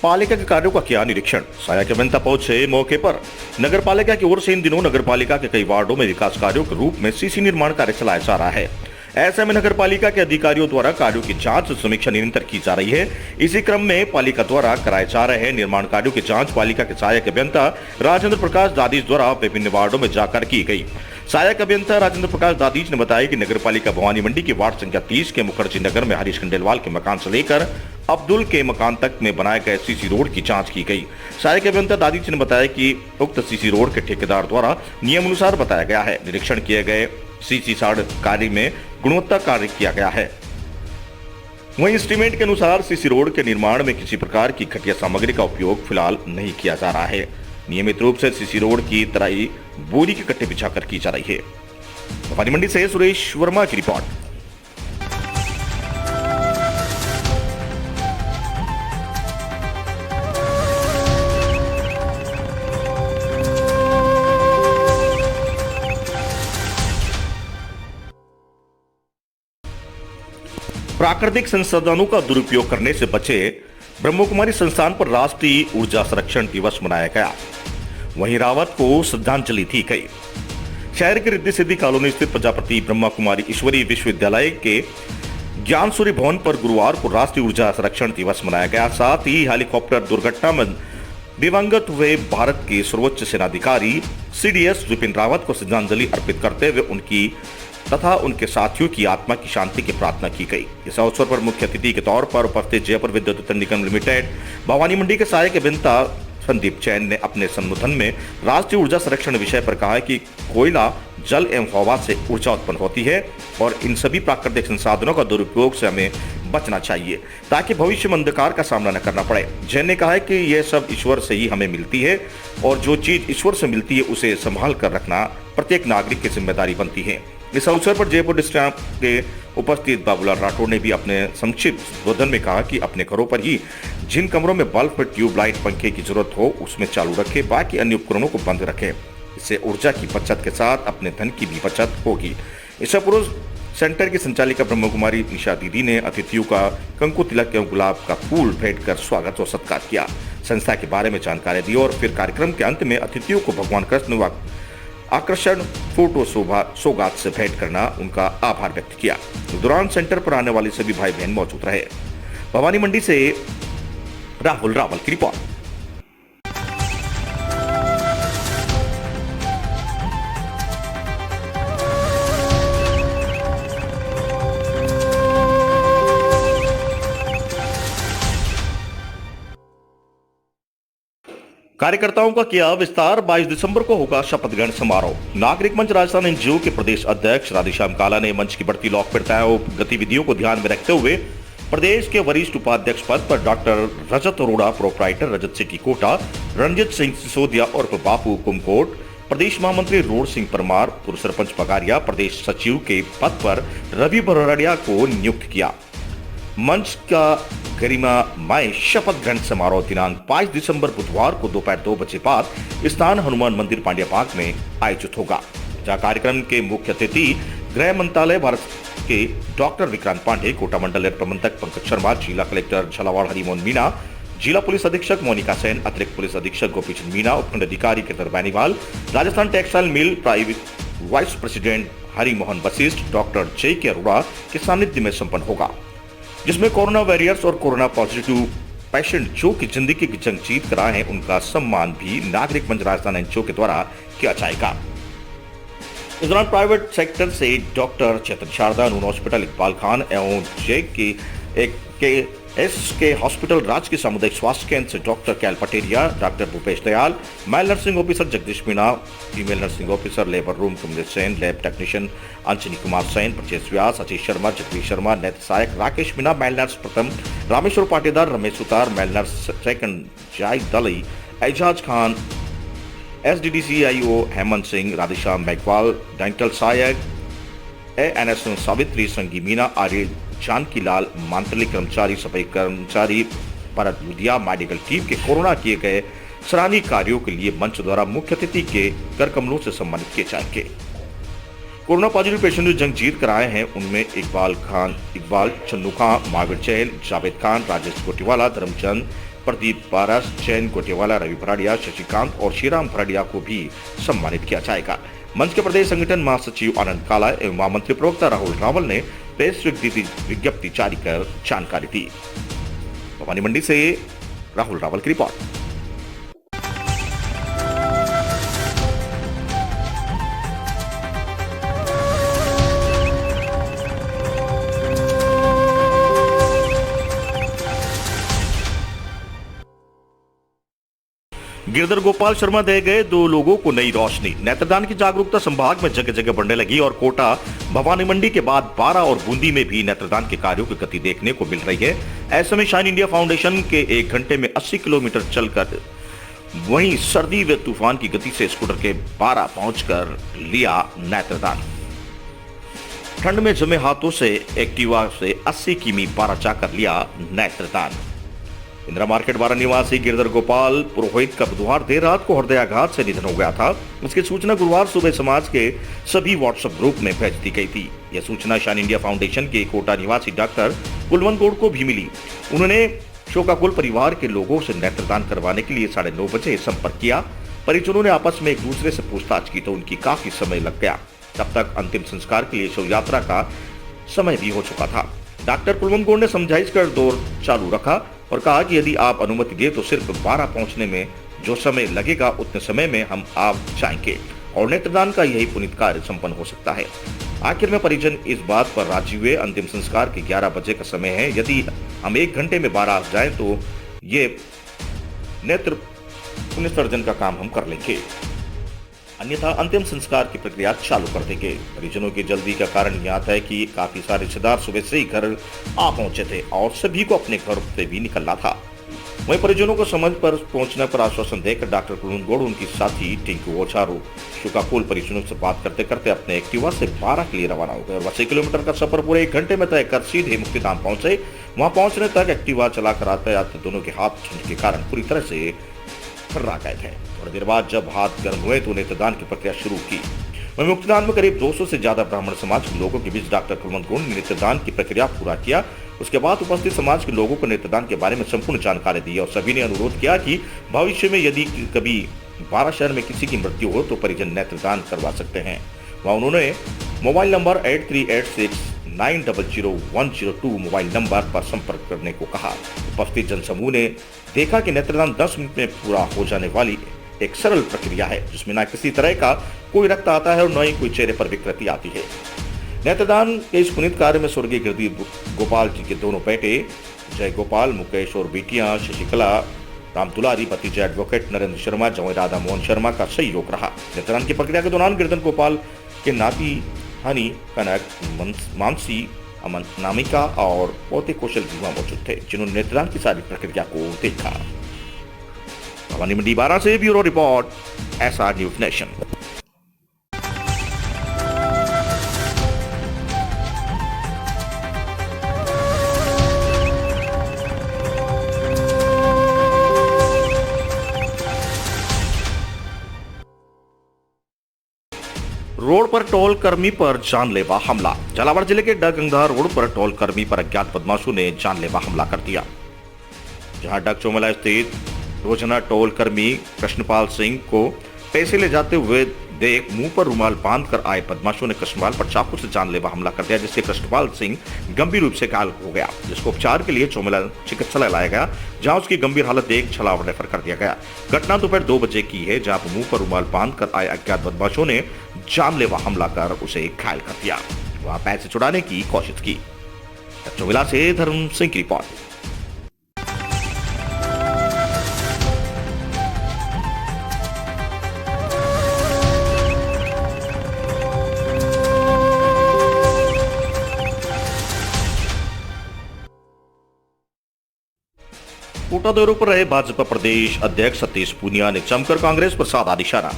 पालिका के कार्यों का किया निरीक्षण। सहायक अभियंता पहुंचे मौके पर। नगर पालिका की ओर से इन दिनों नगर पालिका के कई वार्डों में विकास कार्यों के रूप में सीसी निर्माण कार्य चलाया जा रहा है। ऐसे में नगर पालिका के अधिकारियों द्वारा कार्यों की जांच और समीक्षा निरंतर की जा रही है। इसी क्रम में पालिका द्वारा कराए जा रहे निर्माण कार्यों की जांच पालिका के सहायक अभियंता राजेंद्र प्रकाश दादीज द्वारा विभिन्न वार्डों में जाकर की गई। सहायक अभियंता राजेंद्र प्रकाश दादीज ने बताया कि नगर पालिका भवानी मंडी के वार्ड संख्या 30 के मुखर्जी नगर में हरीश खंडेलवाल के मकान से लेकर अब्दुल के मकान तक में बनाए गए सीसी रोड की जांच की गई। सहायक अभियंता दादीज ने बताया कि उक्त सीसी रोड के ठेकेदार द्वारा नियमानुसार बताया गया है। निरीक्षण किए गए सीसी सड़क कार्य में गुणवत्ता कार्य किया गया है। वहीं एस्टीमेट के अनुसार सीसी रोड के निर्माण में किसी प्रकार की घटिया सामग्री का उपयोग फिलहाल नहीं किया जा रहा है। नियमित रूप से सीसी रोड की तराई बोरी के कट्टे बिछाकर की जा रही है। भवानी मंडी से सुरेश वर्मा की रिपोर्ट। प्राकृतिक संसाधनों का दुरुपयोग करने से बचे ब्रह्मकुमारी संस्थान पर राष्ट्रीय ऊर्जा संरक्षण दिवस मनाया गया। वहीं रावत को श्रद्धांजलि दी गई। शहर के रिद्धि सिद्धि कॉलोनी स्थित प्रजापति ब्रह्मा कुमारी ईश्वरीय विश्वविद्यालय के ज्ञान सूर्य भवन पर गुरुवार को राष्ट्रीय ऊर्जा संरक्षण दिवस मनाया गया। साथ ही हेलीकॉप्टर दुर्घटना में दिवंगत हुए भारत के सर्वोच्च सेनाधिकारी CDS विपिन रावत को श्रद्धांजलि अर्पित करते हुए उनकी तथा उनके साथियों की आत्मा की शांति की प्रार्थना की गई। इस अवसर पर मुख्य अतिथि के तौर पर उपस्थित जयपुर विद्युत वितरण निगम लिमिटेड भवानी मंडी के सहायक अभियंता संदीप जैन ने अपने संबोधन में राष्ट्रीय ऊर्जा संरक्षण विषय पर कहा कि कोयला, जल एवं हवा से ऊर्जा उत्पन्न होती है और इन सभी प्राकृतिक संसाधनों का दुरुपयोग से हमें बचना चाहिए ताकि भविष्य में अंधकार का सामना न करना पड़े। जैन ने कहा है कि यह सब ईश्वर से ही हमें मिलती है और जो चीज ईश्वर से मिलती है उसे संभाल कर रखना प्रत्येक नागरिक की जिम्मेदारी बनती है। इस अवसर पर जयपुर डिस्ट्रिक्ट के उपस्थित बाबूलाल राठौड़ ने भी अपने संक्षिप्त संबोधन में कहा कि अपने घरों पर ही जिन कमरों में बल्ब, ट्यूबलाइट, पंखे की जरूरत हो उसमें चालू रखें, बाकी अन्य उपकरणों को बंद रखें। इससे ऊर्जा की बचत के साथ अपने धन की भी बचत होगी। ईशा पुरुष सेंटर की संचालिका ब्रह्म कुमारी निशा दीदी ने अतिथियों का कंकु तिलक एवं गुलाब का फूल भेंट कर स्वागत और सत्कार किया, संस्था के बारे में जानकारी दी और फिर कार्यक्रम के अंत में अतिथियों को भगवान कृष्ण व आकर्षण फोटो सौगात से भेंट करना उनका आभार व्यक्त किया। इस दौरान सेंटर पर आने वाले सभी भाई बहन मौजूद रहे। भवानी मंडी से राहुल रावल की रिपोर्ट। कार्यकर्ताओं का किया विस्तार। 22 दिसंबर को होगा शपथ ग्रहण समारोह। नागरिक मंच राजस्थान एनजीओ के प्रदेश अध्यक्ष राधेश्याम काला ने मंच की बढ़ती लोकप्रियता और गतिविधियों को ध्यान में रखते हुए प्रदेश के वरिष्ठ उपाध्यक्ष पद पर डॉक्टर रजत अरोड़ा, प्रोपराइटर रजत सिटी कोटा, रणजीत सिंह सिसोदिया और बापू कुमकोट, प्रदेश महामंत्री रोड सिंह परमार, पूर्व सरपंच पगारिया, प्रदेश सचिव के पद पर रवि बरड़िया को नियुक्त किया। मंच का गरिमामय शपथ ग्रहण समारोह दिनांक 22 दिसंबर बुधवार को दोपहर 2 बजे बाद स्थान हनुमान मंदिर पांड्या पार्क में आयोजित होगा, जहां कार्यक्रम के मुख्य अतिथि गृह मंत्रालय भारत के डॉक्टर विक्रांत पांडे, कोटा मंडल प्रबंधक पंकज शर्मा, जिला कलेक्टर झालावाड़ हरिमोहन मीणा, जिला पुलिस अधीक्षक मोनिका सेन, अतिरिक्त पुलिस अधीक्षक गोपीचंद मीणा, उपखंड अधिकारी कीर्तन Beniwal, Rajasthan textile mill private vice president Harimohan Vashishtha, doctor JK Arora के सानिध्य में संपन्न होगा, जिसमें कोरोना वॉरियर्स और कोरोना पॉजिटिव पेशेंट जो कि जिंदगी की जंग जीत कर आए हैं उनका सम्मान भी नागरिक मंच राजस्थान एनजीओ के द्वारा किया जाएगा। इस दौरान प्राइवेट सेक्टर से डॉक्टर चेतन शारदा, नून हॉस्पिटल इकबाल खान एवं JKSK हॉस्पिटल राजकीय सामुदायिक स्वास्थ्य केंद्र से doctor Kail Pateria, doctor Bhupesh Dayal, male nursing officer Jagdish Meena, female nursing officer labour room Kamlesh Sen, lab technician Anjani Kumar Sen, Brajesh Vyas, Ajay Sharma, Jagdish Sharma, नेत्र सहायक राकेश मीणा, मेल नर्स प्रथम Rameshwar Patidar, Ramesh Sutar, male nurse second Zahid Dali, Ejaz Khan, SDDCIO Hemant Singh, Radheshyam Meghwal, dental सहायक ANS सावित्री, संगी मीना, आर्य जानकी लाल, मांत्रिक कर्मचारी, सफाई कर्मचारी भरत लुधिया, मेडिकल टीम के कोरोना किए गए सराहनीय कार्यों के लिए मंच द्वारा मुख्य अतिथि के कर कमलों से सम्मानित किए जाएंगे। कोरोना पॉजिटिव पेशेंट जो जंग जीत कर आए हैं उनमें इकबाल, चन्नू खान, महावीर जैन, जावेद खान, राजेश गोटीवाला, धर्मचंद, प्रदीप पारस, जैन गोटेवाला, रवि भराड़िया, शशिकांत और श्रीराम भराड़िया को भी सम्मानित किया जाएगा। मंच के प्रदेश संगठन महासचिव आनंद काला एवं महामंत्री प्रवक्ता राहुल रावल ने प्रेस विज्ञप्ति जारी कर जानकारी दी। भवानी मंडी से राहुल रावल की रिपोर्ट। गिरधर गोपाल शर्मा दे गए 2 लोगों को नई रोशनी। नेत्रदान की जागरूकता संभाग में जगह जगह बढ़ने लगी और कोटा, भवानी मंडी के बाद बारा और बूंदी में भी नेत्रदान के कार्यों की गति देखने को मिल रही है। ऐसे में शाइन इंडिया फाउंडेशन के 1 घंटे में 80 किलोमीटर चलकर वहीं सर्दी व तूफान की गति से स्कूटर के बारा पहुंचकर लिया नेत्रदान। ठंड में जमे हाथों से एक्टिवा से 80 किमी बारा जाकर लिया नेत्रदान। इंदिरा मार्केट बारा निवासी गिरधर गोपाल पुरोहित का बुधवार देर रात को हृदयाघात से निधन हो गया था। इसकी सूचना गुरुवार सुबह समाज के सभी व्हाट्सएप ग्रुप में भेज दी गई थी। यह सूचना शाइन इंडिया फाउंडेशन के कोटा निवासी डॉक्टर कुलवंत गौड़ को भी मिली। उन्होंने शोकाकुल परिवार के लोगों से नेत्रदान करवाने के लिए 9:30 बजे संपर्क किया। परिजनों ने आपस में एक दूसरे से पूछताछ की तो उनकी काफी समय लग गया। तब तक अंतिम संस्कार के लिए शव यात्रा का समय भी हो चुका था। डॉक्टर कुलवंत गौड़ ने समझाइश कर दौर चालू रखा और कहा कि यदि आप अनुमति दे तो सिर्फ बारा पहुंचने में जो समय लगेगा उतने समय में हम आप जाएंगे और नेत्रदान का यही पुनीत कार्य संपन्न हो सकता है। आखिर में परिजन इस बात पर राजी हुए। अंतिम संस्कार के 11 बजे का समय है। यदि हम 1 घंटे में बारा जाएं तो ये नेत्र पुनर्सर्जन का काम हम कर लेंगे, अन्यथा अंतिम संस्कार की प्रक्रिया चालू कर देंगे। परिजनों की जल्दी का कारण यह है कि काफी सारे रिश्तेदार सुबह से ही घर आ पहुंचे थे और सभी को अपने घर से भी निकलना था। वहीं परिजनों को समझ पर पहुंचने पर आश्वासन देकर डॉक्टर कुलवंत गौड़ उनकी साथी टिंकू ओछारू शोकाकुल परिजनों से बात करते करते अपने एक्टिवा से बारा के लिए रवाना हो गए और 80 किलोमीटर का सफर पूरे 1 घंटे में तय कर सीधे मुक्तिधाम पहुंचे। वहां पहुंचने तक एक्टिवा चलाकर आते आते दोनों के हाथ ठंड के कारण पूरी तरह से थर्रा गए थे। थोड़ी देर बाद जब हाथ गर्म हुए तो नेत्रदान की प्रक्रिया शुरू की। वहीं मुक्तिदान में करीब 200 से ज्यादा ब्राह्मण समाज के लोगों के बीच डॉक्टर कुलवंत गौड़ ने नेत्रदान की प्रक्रिया पूरा किया। उसके बाद उपस्थित समाज के लोगों को नेत्रदान के बारे में संपूर्ण जानकारी दी और सभी ने अनुरोध किया कि भविष्य में यदि कभी बारा शहर में किसी की मृत्यु हो तो परिजन नेत्रदान करवा सकते हैं। वहाँ उन्होंने मोबाइल नंबर 8386900102 मोबाइल नंबर पर संपर्क करने को कहा। उपस्थित जनसमूह ने देखा कि नेत्रदान 10 मिनट में पूरा हो जाने वाली एक सरल प्रक्रिया है जिसमें न किसी तरह का कोई रक्त आता है और न ही कोई चेहरे पर विकृति आती है। नेत्रदान के इस पुनीत कार्य में स्वर्गीय गिरधर गोपाल जी के दोनों बेटे जय गोपाल, मुकेश और बेटियां शशिकला, राम दुलारी, भतीजे एडवोकेट नरेंद्र शर्मा, जवाई राधा मोहन शर्मा का सहयोग रहा। नेत्रदान की प्रक्रिया के दौरान गिरधर गोपाल के नाती हनी, कनक, मानसी, अमन, नामिका और पोते कौशल युवा मौजूद थे जिन्होंने नेत्रदान की सारी प्रक्रिया को देखा। भवानी मंडी बारा से bureau report, SR news nation. Road पर टोल कर्मी पर जानलेवा हमला। झालावाड़ जिले के डगंगा रोड पर टोल कर्मी पर अज्ञात बदमाशों ने जानलेवा हमला कर दिया। जहां डग चौमला स्थित रोजाना टोल कर्मी कृष्णपाल सिंह को पैसे ले जाते हुए देख मुंह पर रुमाल बांधकर आए बदमाशों ने कृष्णपाल पर चाकू से जानलेवा हमला कर दिया, जिससे कृष्णपाल सिंह गंभीर रूप से घायल हो गया, जिसको उपचार के लिए चौमला चिकित्सालय लाया गया, जहां उसकी गंभीर हालत देख झालावाड़ रेफर कर दिया गया। घटना दोपहर 2 बजे की है, जहां मुंह पर रुमाल बांधकर आए अज्ञात बदमाशों ने जानलेवा हमला कर उसे घायल कर दिया। वहां पैसे छुड़ाने की कोशिश की। चौमिला से धर्म सिंह की रिपोर्ट। कोटा दौरे पर रहे भाजपा प्रदेश अध्यक्ष सतीश पूनिया ने जमकर कांग्रेस पर साधा निशाना।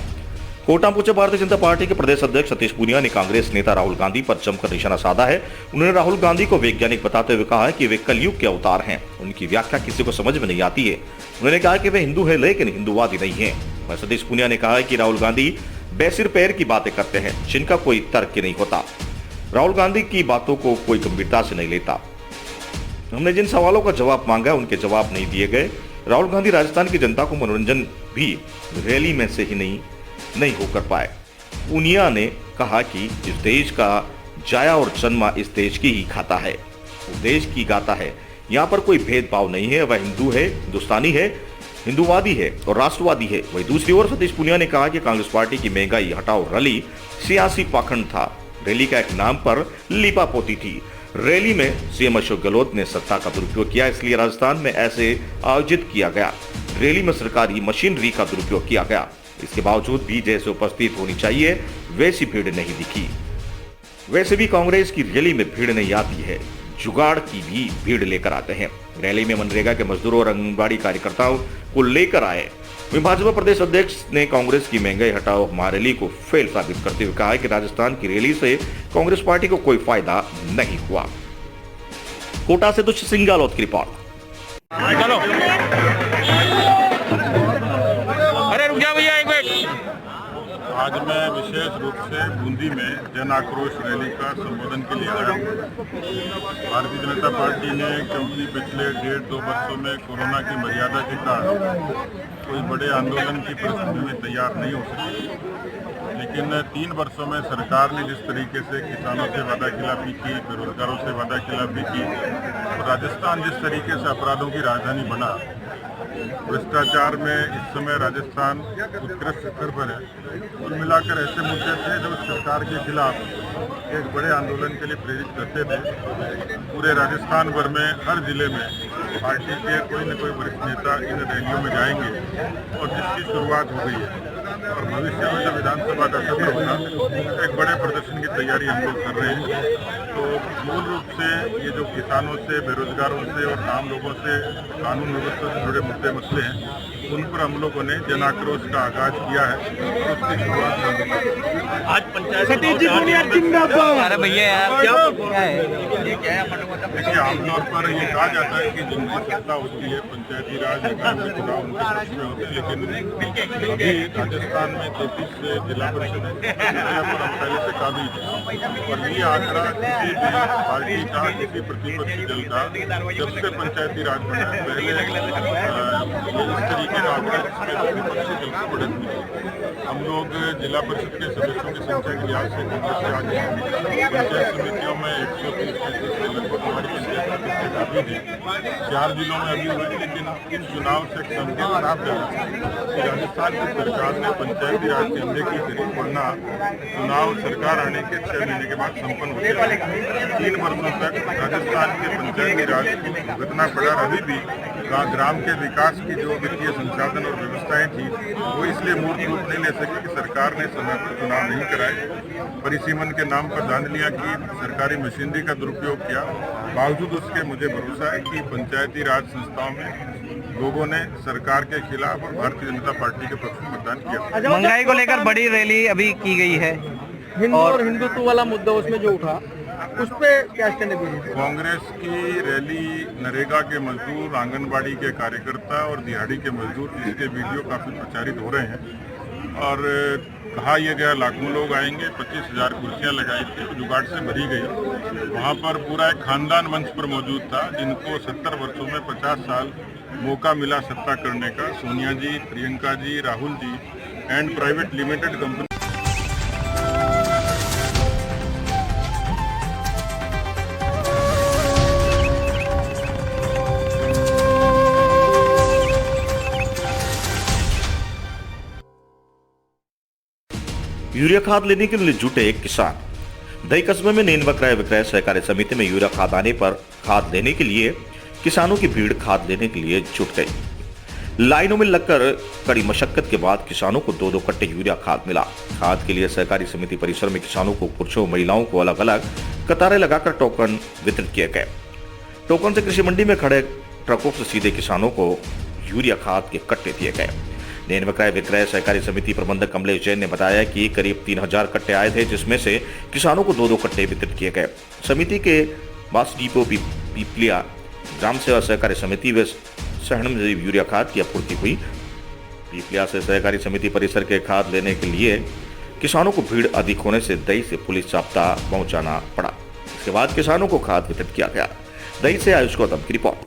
कोटा पहुंचे भारतीय जनता पार्टी के प्रदेश अध्यक्ष सतीश पूनिया ने कांग्रेस नेता राहुल गांधी पर जमकर निशाना साधा है। उन्होंने राहुल गांधी को वैज्ञानिक बताते हुए कहा है कि वे कलयुग के अवतार हैं। उनकी व्याख्या किसी को समझ में नहीं आती है। उन्होंने कहा कि वे हिंदू है लेकिन हिंदुवादी नहीं है। वह सतीश पूनिया ने कहा कि राहुल गांधी बेसिर पैर की बातें करते हैं जिनका कोई तर्क नहीं होता। राहुल गांधी की बातों को कोई गंभीरता से नहीं लेता। हमने जिन सवालों का जवाब मांगा उनके जवाब नहीं दिए गए। राहुल गांधी राजस्थान की जनता को मनोरंजन भी रैली में से ही नहीं होकर पाए। पूनिया ने कहा कि इस देश का जाया और जन्मा इस देश की ही खाता है, वो देश की गाता है। यहाँ पर कोई भेदभाव नहीं है, वह हिंदू है, हिंदुस्तानी है, हिंदूवादी है और राष्ट्रवादी है। वही दूसरी ओर सतीश पूनिया ने कहा कि कांग्रेस पार्टी की महंगाई हटाओ रैली सियासी पाखंड था। रैली का एक नाम पर लिपापोती थी। रैली में सीएम अशोक गहलोत ने सत्ता का दुरुपयोग किया, इसलिए राजस्थान में ऐसे आयोजित किया गया। रैली में सरकारी मशीनरी का दुरुपयोग किया गया। इसके बावजूद भी जैसे उपस्थित होनी चाहिए वैसी भीड़ नहीं दिखी। वैसे भी कांग्रेस की रैली में भीड़ नहीं आती है, जुगाड़ की भी भीड़ लेकर आते हैं। रैली में मनरेगा के मजदूरों और आंगनबाड़ी कार्यकर्ताओं को लेकर आए। वहीं भाजपा प्रदेश अध्यक्ष ने कांग्रेस की महंगाई हटाओ महारैली को फेल साबित करते हुए कहा है कि राजस्थान की रैली से कांग्रेस पार्टी को कोई फायदा नहीं हुआ। कोटा से दुष्यंत सिंह गहलोत की रिपोर्ट। अरे रुक जाओ भैया एक मिनट। आज मैं विशेष रूप से बूंदी में जन आक्रोश रैली का संबोधन के लिए आया हूँ। भारतीय जनता पार्टी ने क्योंकि पिछले 1.5-2 वर्षों में कोरोना की मर्यादा के कारण कोई बड़े आंदोलन की परिस्थिति में तैयार नहीं हो सकी, लेकिन 3 वर्षों में सरकार ने जिस तरीके से किसानों से वादाखिलाफी की, बेरोजगारों से वादाखिलाफी की और राजस्थान जिस तरीके से अपराधों की राजधानी बना, भ्रष्टाचार में इस समय राजस्थान उत्कृष्ट स्तर पर है। कुल मिलाकर ऐसे मुद्दे थे जो सरकार के खिलाफ एक बड़े आंदोलन के लिए प्रेरित करते थे। पूरे राजस्थान भर में हर जिले में पार्टी के कोई न कोई वरिष्ठ नेता इन रैलियों में जाएंगे और जिसकी शुरुआत हो गई है और भविष्य में जब विधानसभा का सत्र होगा एक बड़े प्रदर्शन की तैयारी हम लोग कर रहे हैं। तो मूल रूप से ये जो किसानों से, बेरोजगारों से और आम लोगों से कानून व्यवस्था से जुड़े मुद्दे मसले हैं, उन पर हम लोगों ने जन आक्रोश का आगाज किया है और उसकी शुरुआत आज पंचायत। अरे भैया यार क्या है? देखिए, आमतौर पर ये कहा जाता है कि जिनकी सत्ता होती है पंचायती राज निकायों के चुनाव उनके पक्ष में होते हैं, लेकिन अभी राजस्थान में 33 जिला परिषद है पर हम पहले से काबिज है और ये आंकड़ा किसी भी पार्टी का, किसी प्रतिपक्षी दल का जब से पंचायती राज बना है पहले इस तरीके का आंकड़ा जिसमें विपक्षी दल को बढ़त मिली। हम लोग जिला परिषद के सदस्यों की संख्या के लिहाज से आज पंचायत समितियों में 130-135 से लगभग हमारी पंचायत समिति काबिज है। 4 जिलों में अभी हुए, लेकिन इन चुनाव से एक संकेत साफ जा रहा है कि राजस्थान की सरकार ने पंचायती राज की अनदेखी करी, वरना चुनाव सरकार आने के 6 महीने के बाद संपन्न होते रहे। 3 वर्षों तक राजस्थान के पंचायती राज को भुगतना पड़ा। अभी भी ग्राम के विकास की जो वित्तीय संसाधन और व्यवस्थाएं थी वो इसलिए मूर्त रूप नहीं ले सकी कि सरकार ने समय पर चुनाव नहीं कराए, परिसीमन के नाम पर धांधलियां की, सरकारी मशीनरी का दुरुपयोग किया। बावजूद उसके मुझे भरोसा है कि पंचायती राज संस्थाओं में लोगों ने सरकार के खिलाफ और भारतीय जनता पार्टी के पक्ष में मतदान किया। महंगाई को लेकर बड़ी रैली अभी की गई है, और हिंदुत्व वाला मुद्दा उसमें जो उठा उस पे क्या स्टैंड है? कांग्रेस की रैली नरेगा के मजदूर, आंगनबाड़ी के कार्यकर्ता और दिहाड़ी के मजदूर, इसके वीडियो काफी प्रचारित हो रहे हैं और कहा यह गया लाखों लोग आएंगे। 25,000 कुर्सियां लगाई थी और जुगाड़ से भरी गई। वहां पर पूरा एक खानदान मंच पर मौजूद था जिनको 70 वर्षों में 50 साल मौका मिला सत्ता करने का। Sonia ji, Priyanka ji, Rahul ji and private limited company. Urea खाद लेने के लिए जुटे एक किसान। दही कस्बे में नैनवा क्रय विक्रय सहकारी समिति में यूरिया खाद आने पर खाद लेने के लिए किसानों की भीड़ खाद लेने के लिए जुट गई। लाइनों में लगकर कड़ी मशक्कत के बाद किसानों को 2-2 कट्टे यूरिया खाद मिला। खाद के लिए सहकारी समिति परिसर में किसानों को, पुरुषों महिलाओं को अलग अलग कतारें लगाकर टोकन वितरित किए गए। टोकन से कृषि मंडी में खड़े ट्रकों से सीधे किसानों को यूरिया खाद के कट्टे दिए गए। नैनवा क्रय विक्रय सहकारी समिति प्रबंधक कमलेश जैन ने बताया कि करीब 3000 कट्टे आए थे, जिसमें से किसानों को 2-2 कट्टे वितरित किए गए। समिति के बास डिपो पीपलिया ग्राम सेवा सहकारी समिति व सहन में यूरिया खाद की आपूर्ति हुई। पीपलिया से सहकारी समिति परिसर के खाद लेने के लिए किसानों को भीड़ अधिक होने से दही से पुलिस जाब्ता पहुंचाना पड़ा। इसके बाद किसानों को खाद वितरित किया गया। दही से आयुष गौतम की रिपोर्ट।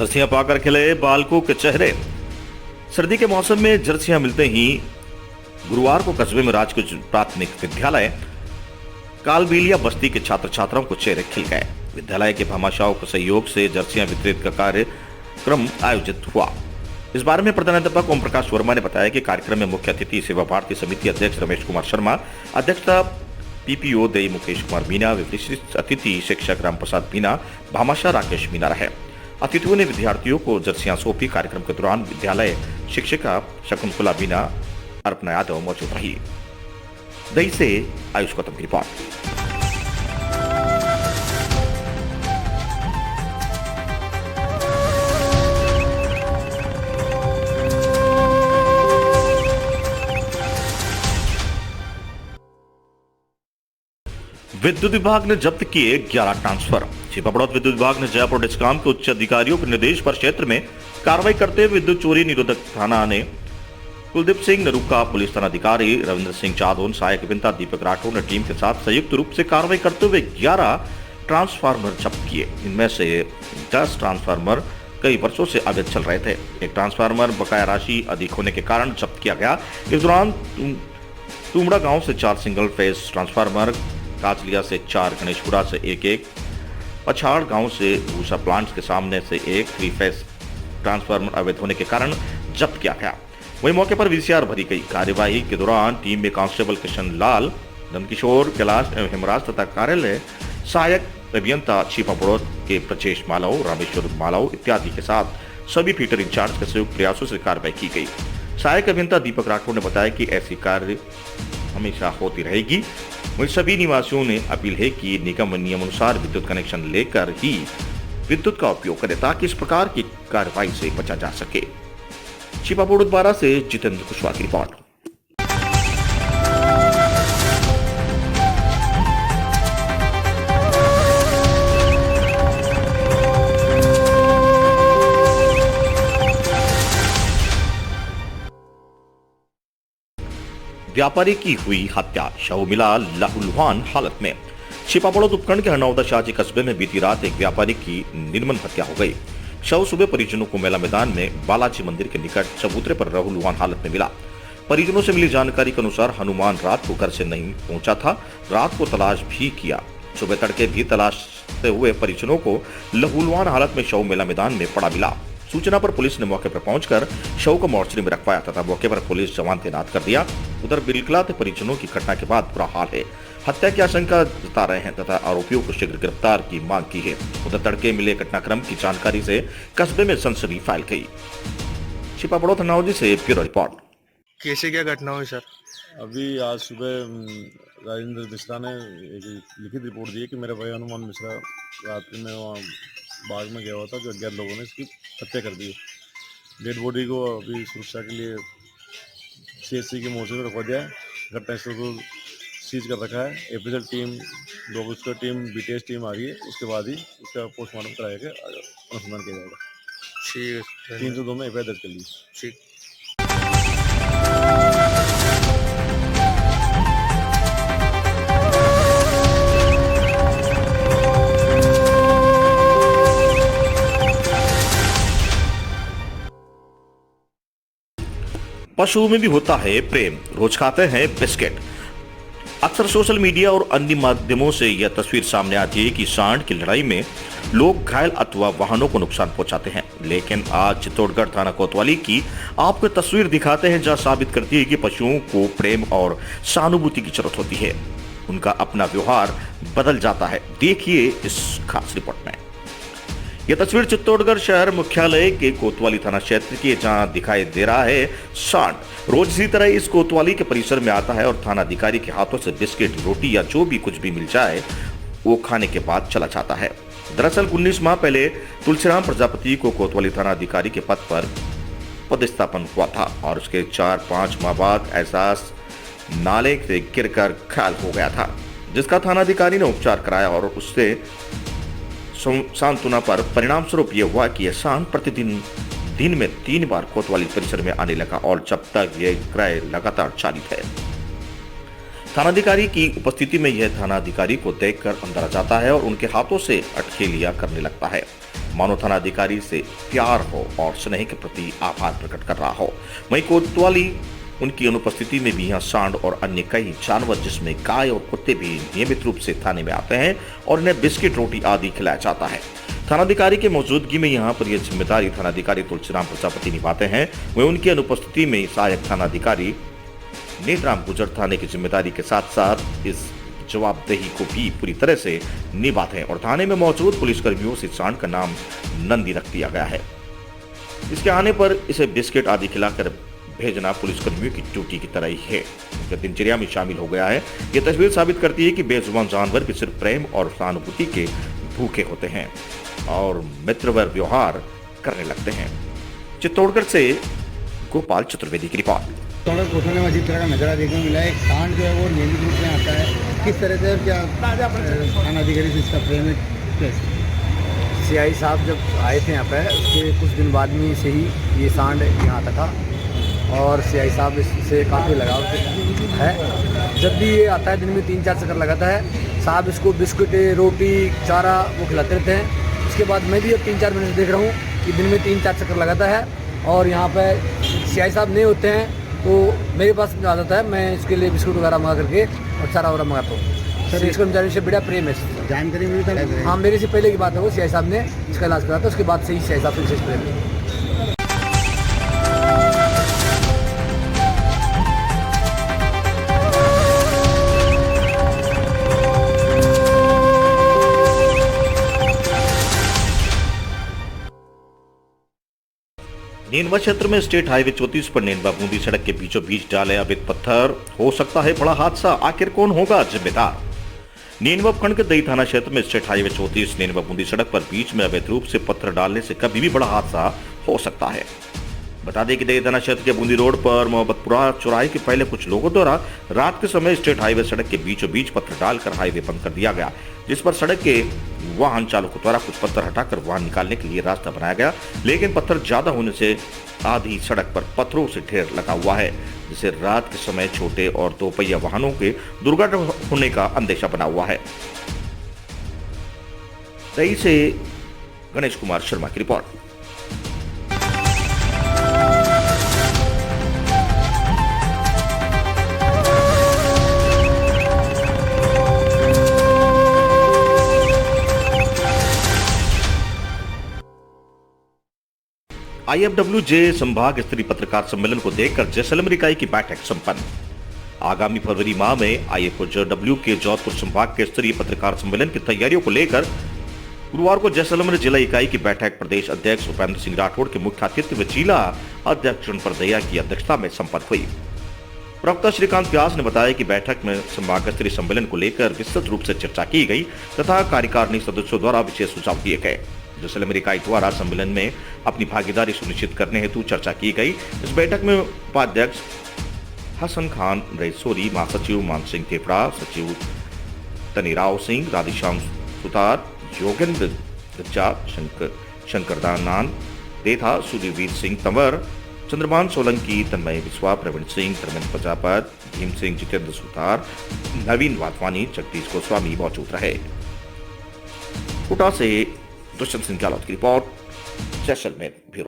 जर्सियां पाकर खिले बालकों के चेहरे। सर्दी के मौसम में जर्सियां मिलते ही गुरुवार को कस्बे में राजकीय प्राथमिक विद्यालय कालबेलिया बस्ती के छात्र छात्राओं को चेहरे खिल गए। विद्यालय के भामाशाहों के सहयोग से जर्सियां वितरित का कार्यक्रम आयोजित हुआ। इस बारे में प्रधानाध्यापक ओम प्रकाश वर्मा ने बताया कि कार्यक्रम में मुख्य अतिथि सेवा भारती समिति अध्यक्ष रमेश कुमार शर्मा, अध्यक्षता पीपीओ दई मुकेश कुमार मीना, विशिष्ट अतिथि शिक्षक रामप्रसाद मीना, भामाशाह राकेश मीना रहे। अतिथियों ने विद्यार्थियों को जर्सियां सौंपी। कार्यक्रम के दौरान विद्यालय शिक्षिका शकुंतला मीना, अर्पणा यादव मौजूद रही। दई से आयुष गौतम की रिपोर्ट। विद्युत विभाग ने जब्त किए 11 ट्रांसफर। छिपाबड़ौद विद्युत विभाग ने जयपुर डिस्कॉम के उच्च अधिकारियों के निर्देश पर क्षेत्र में कार्रवाई करते हुए विद्युत चोरी निरोधक थाना ने कुलदीप सिंह नरूका, पुलिस थानाधिकारी रविंद्र सिंह चादोन, सहायक अभियंता दीपक राठौर ने टीम के साथ संयुक्त रूप से कार्रवाई करते हुए 11 ट्रांसफार्मर जब्त किए। इनमें से 10 ट्रांसफार्मर कई वर्षों से अवैध चल रहे थे। एक ट्रांसफार्मर बकाया राशि अधिक होने के कारण जब्त किया गया। इस दौरान तुमड़ा गांव से 4 सिंगल फेज ट्रांसफार्मर, काचलिया से 4, गणेशपुरा से एक, पछाड़ गांव से भूसा प्लांट के सामने से 1 3 फेज ट्रांसफार्मर अवैध होने के कारण जब्त किया गया। वहीं मौके पर वीसीआर भरी गई। कार्यवाही के दौरान टीम में कांस्टेबल किशन लाल, नंदकिशोर, कैलाश एवं हेमराज तथा कार्यालय सहायक अभियंता छिपाबड़ौद के प्रचेश मालव, रामेश्वर मालव इत्यादि के साथ सभी फीटर इंचार्ज के संयुक्त प्रयासों से कार्रवाई की गई। सहायक अभियंता दीपक राठौर ने बताया कि ऐसी कार्य हमेशा होती रहेगी। वहीं सभी निवासियों ने अपील है कि निगम नियमानुसार विद्युत कनेक्शन लेकर ही विद्युत का उपयोग करें ताकि इस प्रकार की कार्रवाई से बचा जा सके। छिपाबड़ौद 12 से जितेंद्र कुशवाहा की रिपोर्ट। व्यापारी की हुई हत्या, शव मिला लहूलुहान हालत में। छिपाबड़ौद उपखंड के हरनौदा शाहजी कस्बे में बीती रात एक व्यापारी की निर्मम हत्या हो गई। शव सुबह परिजनों को मेला मैदान में बालाजी मंदिर के निकट चबूतरे पर लहूलुहान हालत में मिला। परिजनों से मिली जानकारी के अनुसार हनुमान रात को घर से नहीं पहुंचा था। रात को तलाश भी किया। सुबह तड़के भी तलाशते हुए परिजनों को लहूलुहान हालत में शव मेला मैदान में पड़ा मिला। सूचना पर पुलिस ने मौके पर पहुंचकर शव को मोर्चरी में रखवाया तथा मौके पर पुलिस जवान तैनात कर दिया। उधर बिलखलाते परिजनों की घटना के बाद बुरा हाल है। हत्या की आशंका जता रहे हैं तथा आरोपियों को शीघ्र गिरफ्तार की मांग की है। उधर तड़के मिले घटनाक्रम की जानकारी से कस्बे में सनसनी फैल गई। छिपाबड़ौद हरनौदी से ब्यूरो रिपोर्ट। कैसे क्या घटना हुई सर? अभी आज सुबह राजेंद्र मिश्रा ने एक लिखित रिपोर्ट दी कि मेरा भाई हनुमान मिश्रा रात्रि में वहाँ बाग में गया हुआ था, जो अज्ञात लोगों ने इसकी हत्या कर दी। डेड बॉडी को अभी सुरक्षा के लिए सीएचसी की मोर्चरी में रखवा दिया है। घटनास्थल को सीज कर रखा है। FSL team, dog team, BTS team आ रही है। उसके बाद ही उसका पोस्टमार्टम कराया गया, अनुसंधान किया जाएगा। ठीक, 302 में एफआईआर दर्ज कर ली। ठीक। पशुओं में भी होता है प्रेम, रोज खाते हैं बिस्किट। अक्सर सोशल मीडिया और अन्य माध्यमों से यह तस्वीर सामने आती है कि सांड की लड़ाई में लोग घायल अथवा वाहनों को नुकसान पहुंचाते हैं। लेकिन आज चित्तौड़गढ़ थाना कोतवाली की आपको तस्वीर दिखाते हैं जहां साबित करती है कि पशुओं को प्रेम और सहानुभूति की जरूरत होती है। उनका अपना व्यवहार बदल जाता है। देखिए इस खास रिपोर्ट में। यह तस्वीर चित्तौड़गढ़ शहर मुख्यालय के कोतवाली थाना क्षेत्र की, जहां दिखाई दे रहा है सांड रोज इसी तरह इस कोतवाली के परिसर में आता है और थाना अधिकारी के हाथों से बिस्किट, रोटी या जो भी कुछ भी मिल जाए वो खाने के बाद चला जाता है। दरअसल 19 माह पहले तुलसीराम प्रजापति को कोतवाली थाना अधिकारी के पद पर पदस्थापन हुआ था और उसके 4-5 माह बाद एहसास नाले से गिरकर घायल हो गया था, जिसका थाना अधिकारी ने उपचार कराया और उससे सांत्वना पर परिणाम स्वरूप यह हुआ कि यह सांड प्रतिदिन दिन में 3 बार कोतवाली परिसर में आने लगा और जब तक यह क्रय लगातार जारी है। थानाधिकारी की उपस्थिति में यह थानाधिकारी को देखकर अंदर आ जाता है और उनके हाथों से अटखेलियां करने लगता है। मानो थानाधिकारी से प्यार हो और स्नेह के प्रति आभार प्रकट कर रहा हो। वहीं कोतवाली उनकी अनुपस्थिति में भी यहाँ सांड और अन्य कई जानवर जिसमें गाय और कुत्ते भी नियमित रूप से थाने में आते हैं और इन्हें बिस्किट रोटी आदि खिलाया जाता है। थानाधिकारी के मौजूदगी में यहाँ पर यह जिम्मेदारी थानाधिकारी तुलसीराम प्रजापति निभाते हैं। वहीं उनकी अनुपस्थिति में सहायक थानाधिकारी नेतराम गुजर थाने की जिम्मेदारी के साथ साथ इस जवाबदेही को भी पूरी तरह से निभाते हैं और थाने में मौजूद पुलिसकर्मियों से सांड का नाम नंदी रख दिया गया है। इसके आने पर इसे बिस्किट आदि खिलाकर भेजना पुलिसकर्मियों की ड्यूटी की तरह ही है, उनके दिनचर्या में शामिल हो गया है। ये तस्वीर साबित करती है कि बेजुबान जानवर भी सिर्फ प्रेम और सहानुभूति के भूखे होते हैं और मित्रवर व्यवहार करने लगते हैं। चित्तौड़गढ़ से गोपाल चतुर्वेदी की रिपोर्ट। सड़क घोषणा में अजीब तरह का नजारा देखने को मिला है। सांड जो है वो नियमित रूप में आता है, किस तरह से और क्या थानाधिकारी से इसका प्रेम है कैसे? सीआई साहब जब आए थे यहाँ पे उसके कुछ दिन बाद में से ही ये सांड यहाँ आता था और सीआई साहब इससे काफ़ी लगाव है। जब भी ये आता है दिन में 3-4 चक्कर लगाता है। साहब इसको बिस्कुट रोटी चारा वो खिलाते रहते हैं। उसके बाद मैं भी अब 3-4 महीने से देख रहा हूँ कि दिन में 3-4 चक्कर लगाता है और यहाँ पर सीआई साहब नहीं होते हैं तो मेरे पास आदत है, मैं इसके लिए बिस्कुट वगैरह मंगा करके और चारा वगैरह मंगाता हूँ। सर इसको कर्मचारी से बड़ा प्रेम है। जानकारी मिली था? हाँ, मेरे से पहले की बात है, वो सीआई साहब ने इसका इलाज करा था, उसके बाद से ही सीआई साहब से विशेष प्रेम है। नेनवा क्षेत्र में स्टेट हाईवे 34 पर नेनवा बूंदी सड़क के बीचों बीच डाले अवैध पत्थर, हो सकता है बड़ा हादसा, आखिर कौन होगा जिम्मेदार? नेनवा उपखंड के दही थाना क्षेत्र में स्टेट हाईवे 34 नेनवा बूंदी सड़क पर बीच में अवैध रूप से पत्थर डालने से कभी भी बड़ा हादसा हो सकता है। बता दें कि दही थाना क्षेत्र के बूंदी रोड पर मोहब्बतपुरा चौराहे के पहले कुछ लोगों द्वारा रात के समय स्टेट हाईवे सड़क के बीचों बीच पत्थर डालकर हाईवे बंद कर दिया गया, जिस पर सड़क के वाहन चालकों द्वारा कुछ पत्थर हटाकर वाहन निकालने के लिए रास्ता बनाया गया, लेकिन पत्थर ज्यादा होने से आधी सड़क पर पत्थरों से ढेर लगा हुआ है, जिससे रात के समय छोटे और 2 पहिया वाहनों के दुर्घटना होने का अंदेशा बना हुआ है। दही से गणेश कुमार शर्मा की रिपोर्ट। IFWJ संभाग स्तरीय पत्रकार सम्मेलन को देखकर जैसलमेर इकाई की बैठक संपन्न। आगामी फरवरी माह में IFWJ के जोधपुर संभाग के स्तरीय पत्रकार सम्मेलन की तैयारियों को लेकर गुरुवार को जैसलमेर जिला इकाई की बैठक प्रदेश अध्यक्ष उपेंद्र सिंह राठौड़ के मुख्य आतिथ्य में जिला अध्यक्ष परदैया की अध्यक्षता में संपन्न हुई। प्रवक्ता श्रीकांत व्यास ने बताया कि बैठक में संभाग स्तरीय सम्मेलन को लेकर विस्तृत रूप से चर्चा की गई तथा कार्यकारिणी सदस्यों द्वारा विशेष सुझाव दिए गए। जैसलमेर इकाई द्वारा सम्मेलन में अपनी भागीदारी सुनिश्चित करने हेतु चर्चा की गई। इस बैठक में उपाध्यक्ष हसन खान रईसोरी, महासचिव मान सिंह तेपड़ा, सचिव तनीराव सिंह, राधेश्याम सुतार, योगेंद्र गज्जा, शंकर दानान देथा, सूर्यवीर सिंह तंवर, चंद्रमान सोलंकी, तन्मय बिस्वा, प्रवीण सिंह, धर्मेंद्र प्रजापत, भीम सिंह, जितेंद्र सुतार, नवीन वाधवानी, जगदीश गोस्वामी मौजूद रहे। कोटा से दुष्यंत सिंह गहलोत की रिपोर्ट, जैसलमेर ब्यूरो।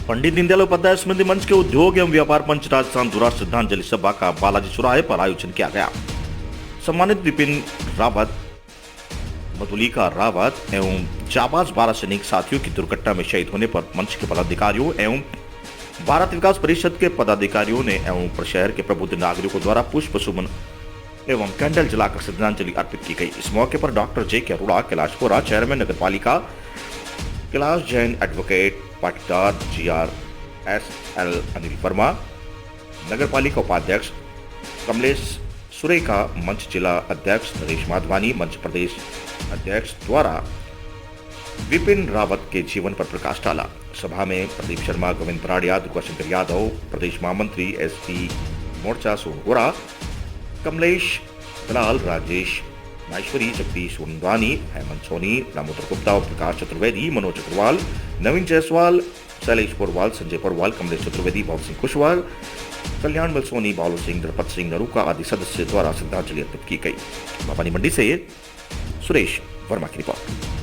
पंडित दीनदयाल उपाध्याय स्मृति मंच के उद्योग एवं व्यापार मंच राजस्थान द्वारा श्रद्धांजलि सभा का बालाजी चौराहे पर आयोजन किया गया। सम्मानित विपिन रावत, मधुलिका रावत एवं जाबाज 12 सैनिक साथियों की दुर्घटना में शहीद होने पर मंच के पदाधिकारियों एवं भारत विकास परिषद के पदाधिकारियों ने एवं शहर के प्रबुद्ध नागरिकों द्वारा पुष्प सुमन एवं कैंडल जलाकर श्रद्धांजलि अर्पित की गई। इस मौके पर डॉक्टर J.K. अरोड़ा, कैलाशपुरा चेयरमैन नगर पालिका, कैलाश जैन एडवोकेट, पाटीदार GRSL अनिल वर्मा, नगर पालिका उपाध्यक्ष कमलेश सुरेखा, मंच जिला अध्यक्ष नरेश माधवानी, मंच प्रदेश अध्यक्ष द्वारा विपिन रावत के जीवन पर प्रकाश डाला। सभा में प्रदीप शर्मा, गोविंद बराड़िया, दुर्गाशंकर यादव, प्रदेश महामंत्री ST मोर्चा सोनगोरा, कमलेश दलाल, राजेश माहेश्वरी, जगदीश वनवानी, हेमंत सोनी, दामोदर गुप्ता, प्रकाश चतुर्वेदी, मनोज अग्रवाल, नवीन जायसवाल, शैलेश पोरवाल, संजय पोरवाल, कमलेश चतुर्वेदी, भवन सिंह कुशवाहा, कल्याण बलसोनी, बालू सिंह, द्रपत सिंह नरूका आदि सदस्य द्वारा श्रद्धांजलि अर्पित की गई। भवानी मंडी से सुरेश वर्मा की रिपोर्ट।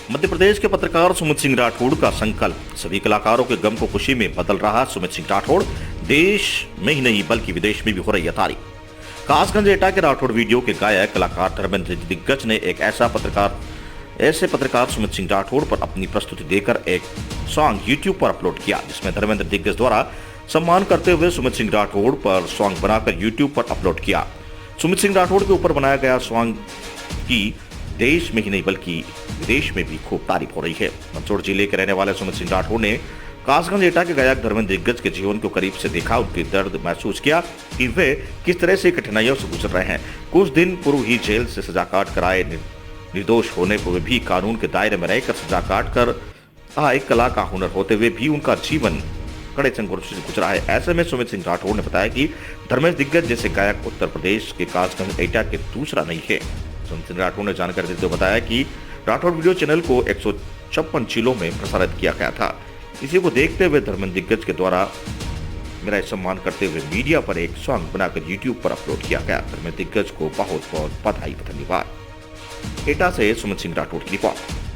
मध्य प्रदेश के पत्रकार सुमित सिंह राठौड़ का संकल्प, सभी कलाकारों के गम को खुशी में बदल रहा सुमित सिंह राठौड़, देश में ही नहीं बल्कि विदेश में भी हो रही है तारीफ। कासगंज एटा के राठौड़ वीडियो के गायक कलाकार धर्मेंद्र दिग्गज ने एक ऐसे पत्रकार सुमित सिंह राठौड़ पर अपनी प्रस्तुति देकर एक सॉन्ग यूट्यूब पर अपलोड किया, जिसमें धर्मेंद्र दिग्गज द्वारा सम्मान करते हुए सुमित सिंह राठौड़ पर सॉन्ग बनाकर यूट्यूब पर अपलोड किया। सुमित सिंह राठौड़ के ऊपर बनाया गया सॉन्ग की देश में ही नहीं बल्कि विदेश में भी खूब तारीफ हो रही है। मंदसौर जिले के रहने वाले सुमित सिंह राठौड़ ने कासगंज एटा के गायक धर्मेंद्र दिग्गज के जीवन को करीब से देखा, उनके दर्द महसूस किया कि वे किस तरह से कठिनाइयों से गुजर रहे हैं। कुछ दिन पूर्व ही जेल से सजा काट कर आए निर्दोष होने पर भी कानून के दायरे में रहकर सजा काट कर आए, कला का हुनर होते हुए भी उनका जीवन कड़े संघर्ष से गुजरा है। ऐसे में सुमित सिंह राठौड़ ने बताया कि धर्मेंद्र दिग्गज जैसे गायक उत्तर प्रदेश के कासगंज एटा के दूसरा नहीं है। सुमित सिंह राठौड़ ने जानकारी देते हुए बताया कि राठौड़ वीडियो चैनल को 156 जिलों में प्रसारित किया गया था। इसी को देखते हुए धर्मेंद्र दिग्गज के द्वारा मेरा सम्मान करते हुए मीडिया पर एक सॉन्ग बनाकर यूट्यूब पर अपलोड किया गया। धर्मेंद्र दिग्गज को बहुत बहुत बधाई, धन्यवाद। एटा से सुमित सिंह राठौड़ की रिपोर्ट।